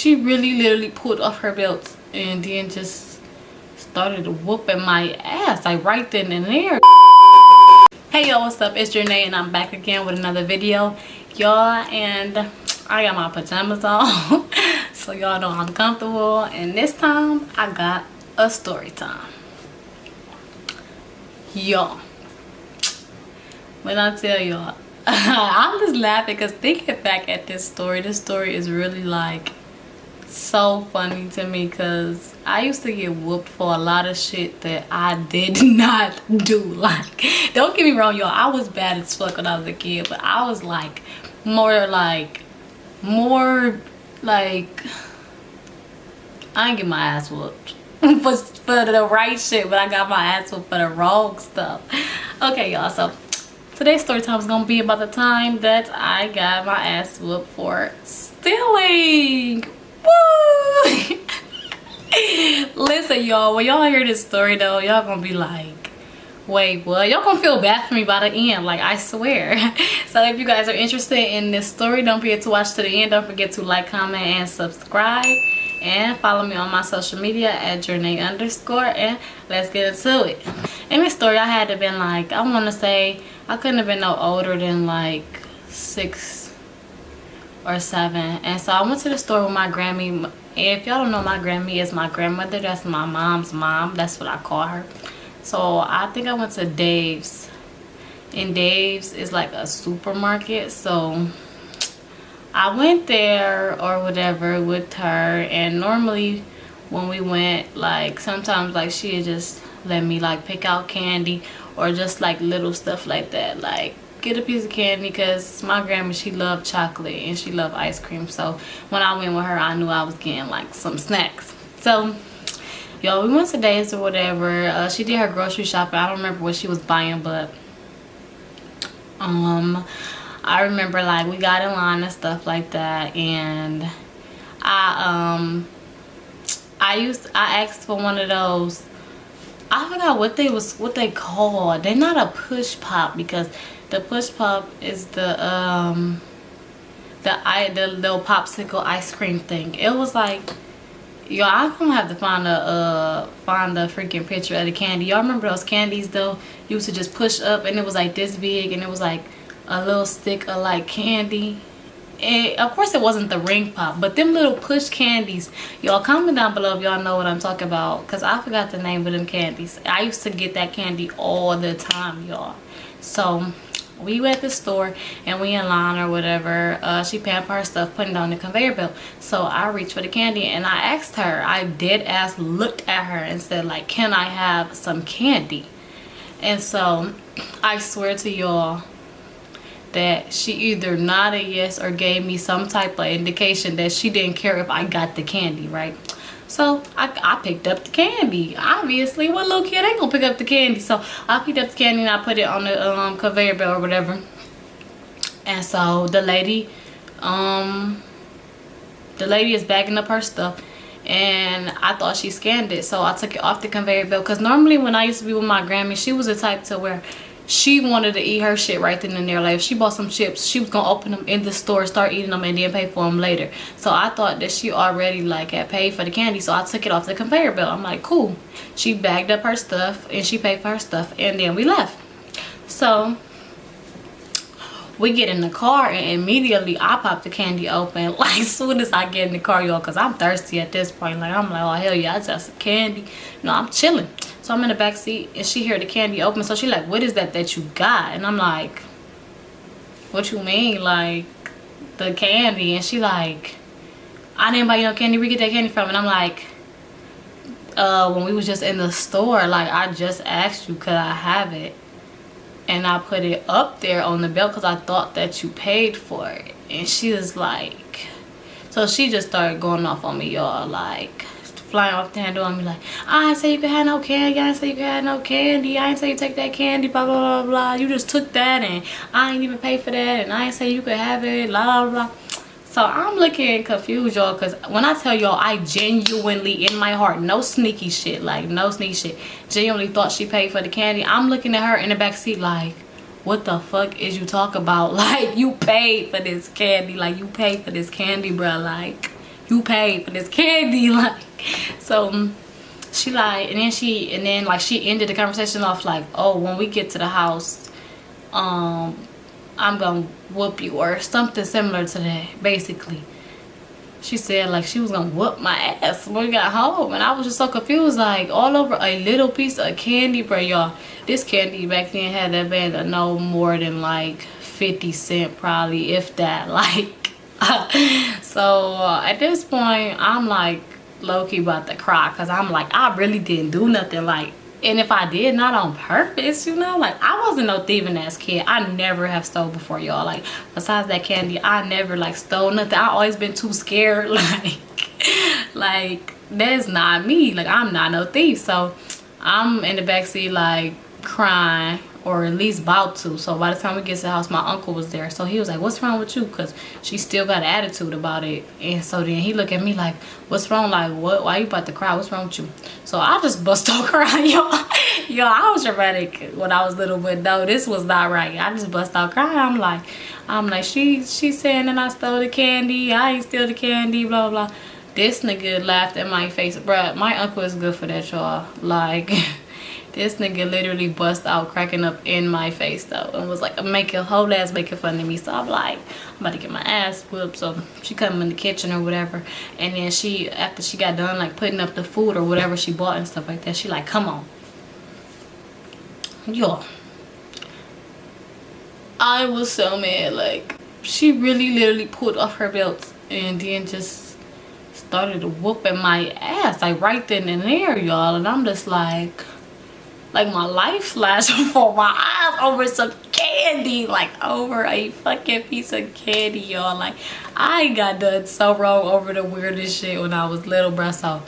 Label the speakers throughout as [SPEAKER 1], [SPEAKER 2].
[SPEAKER 1] she really literally pulled off her belt and then just started whooping my ass, like right then and there. Hey y'all, what's up? It's Janae and I'm back again with another video, y'all, and I got my pajamas on so y'all know I'm comfortable, and this time I got a story time. Y'all, when I tell y'all, I'm just laughing because thinking back at this story is really like so funny to me, because I used to get whooped for a lot of shit that I did not do. Like, don't get me wrong, y'all, I was bad as fuck when I was a kid, but I was like more like I didn't get my ass whooped for the right shit, but I got my ass whooped for the wrong stuff. Okay, y'all, so today's story time is gonna be about the time that I got my ass whooped for stealing. Woo! Listen, y'all, when y'all hear this story though, y'all gonna be like, wait, what? Y'all gonna feel bad for me by the end, like, I swear. So if you guys are interested in this story, don't forget to watch to the end. Don't forget to like, comment, and subscribe, and follow me on my social media at Janae_, and let's get into it. In this story, I had to been like, I want to say I couldn't have been no older than like 6 or 7, and so I went to the store with my Grammy. If y'all don't know, my Grammy is my grandmother. That's my mom's mom. That's what I call her. So I think I went to Dave's, and Dave's is like a supermarket, so I went there or whatever with her. And normally when we went, like, sometimes like she'd just let me like pick out candy or just like little stuff like that, like get a piece of candy, because my grandma, she loved chocolate and she loved ice cream. So when I went with her, I knew I was getting like some snacks. So yo, we went to Dave's or whatever. She did her grocery shopping. I don't remember what she was buying, but I remember like we got in line and stuff like that, and I asked for one of those, I forgot what they called. They're not a push pop, because the push pop is the little popsicle ice cream thing. It was like, y'all, I'm gonna have to find the freaking picture of the candy. Y'all remember those candies though? You used to just push up and it was like this big, and it was like a little stick of like candy. And of course it wasn't the ring pop, but them little push candies. Y'all comment down below if y'all know what I'm talking about, because I forgot the name of them candies. I used to get that candy all the time, y'all. So we were at the store and we in line or whatever. She paying for her stuff, putting it on the conveyor belt. So I reached for the candy and I asked her, I dead ass looked at her and said like, can I have some candy? And so I swear to y'all that she either nodded yes or gave me some type of indication that she didn't care if I got the candy, right? So I picked up the candy. Obviously, what little kid ain't gonna pick up the candy? So I picked up the candy and I put it on the conveyor belt or whatever. And so the lady is bagging up her stuff, and I thought she scanned it, so I took it off the conveyor belt. Because normally when I used to be with my Grammy, she was the type to where she wanted to eat her shit right then and there. Like if she bought some chips, she was gonna open them in the store, start eating them, and then pay for them later. So I thought that she already like had paid for the candy, so I took it off the conveyor belt. I'm like, cool. She bagged up her stuff and she paid for her stuff, and then we left. So we get in the car and immediately I pop the candy open. Like as soon as I get in the car, y'all, because I'm thirsty at this point. Like I'm like, oh hell yeah, I just some candy. You know, I'm chilling. So I'm in the back seat and she hear the candy open. So she like, what is that you got? And I'm like, what you mean? Like the candy? And she like, I didn't buy you no candy. Where you get that candy from? And I'm like, when we was just in the store, like I just asked you could I have it, and I put it up there on the belt because I thought that you paid for it. And she was like, so she just started going off on me, y'all, like flying off the handle on me, like, I ain't say you could have no candy, I ain't say you could have no candy, I ain't say you take that candy, blah blah blah blah, you just took that and I ain't even pay for that, and I ain't say you could have it, blah blah blah. So I'm looking confused, y'all, because when I tell y'all, I genuinely in my heart, no sneaky shit, like no sneaky shit, genuinely thought she paid for the candy. I'm looking at her in the back seat like, what the fuck is you talking about? Like, you paid for this candy. Like, you paid for this candy, bro. Like, you paid for this candy. Like, so she like, and then like she ended the conversation off like, oh, when we get to the house, I'm gonna whoop you, or something similar to that. Basically, she said like she was gonna whoop my ass when we got home, and I was just so confused, like all over a little piece of candy, bro. Y'all, this candy back then had that band of no more than like 50 cents, probably, if that. Like, so at this point, I'm like low-key about to cry, because I'm like, I really didn't do nothing. Like, and if I did, not on purpose, you know, like I wasn't no thieving ass kid. I never have stole before, y'all. Like, besides that candy, I never like stole nothing. I always been too scared. Like that's not me. Like, I'm not no thief. So I'm in the backseat like crying, or at least about to. So by the time we get to the house, my uncle was there. So he was like, what's wrong with you? Because she still got an attitude about it. And so then he looked at me like, what's wrong? Like, what? Why you about to cry? What's wrong with you? So I just bust out crying, y'all. Y'all, I was dramatic when I was little, but no, this was not right. I just bust out crying. I'm like, she's saying that I stole the candy. I ain't steal the candy, blah, blah, blah. This nigga laughed in my face. Bruh, my uncle is good for that, y'all. Like... This nigga literally bust out cracking up in my face though, and was like making whole ass making fun of me. So I'm like, I'm about to get my ass whooped. So she come in the kitchen or whatever, and then she, after she got done like putting up the food or whatever she bought and stuff like that, she like, come on. Yo, I was so mad. Like, she really literally pulled off her belt and then just started whooping my ass, like right then and there, y'all. And I'm just like my life flashed before my eyes over some candy, like over a fucking piece of candy, y'all. Like, I got done so wrong over the weirdest shit when I was little, bruh. So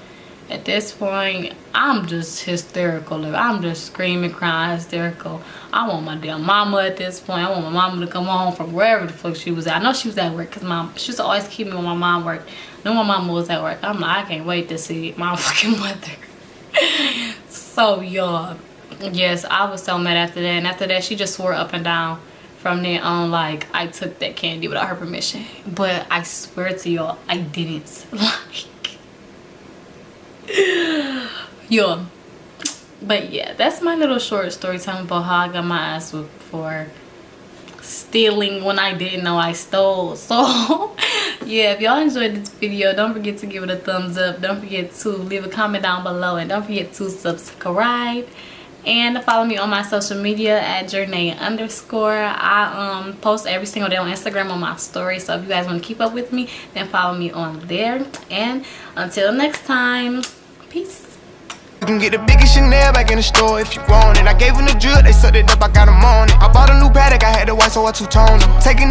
[SPEAKER 1] at this point, I'm just hysterical. Like, I'm just screaming, crying, hysterical. I want my damn mama at this point. I want my mama to come home from wherever the fuck she was at. I know she was at work, because she used to always keep me when my mom worked. I know my mama was at work. I'm like, I can't wait to see my fucking mother. So, y'all, yes, I was so mad after that. And after that, she just swore up and down from then on, like, I took that candy without her permission. But I swear to y'all, I didn't. Like, yo. But yeah, that's my little short story time about how I got my ass whooped for stealing when I didn't know I stole. So yeah, if y'all enjoyed this video, don't forget to give it a thumbs up. Don't forget to leave a comment down below, and don't forget to subscribe. And follow me on my social media at Journey_. I post every single day on Instagram on my story. So if you guys want to keep up with me, then follow me on there. And until next time, peace.
[SPEAKER 2] You can get the biggest Chanel back in the store if you want it. I gave them the drill, they sucked it up, I got them on it. I bought a new Patek, I had to white, so I two-toned them. Taking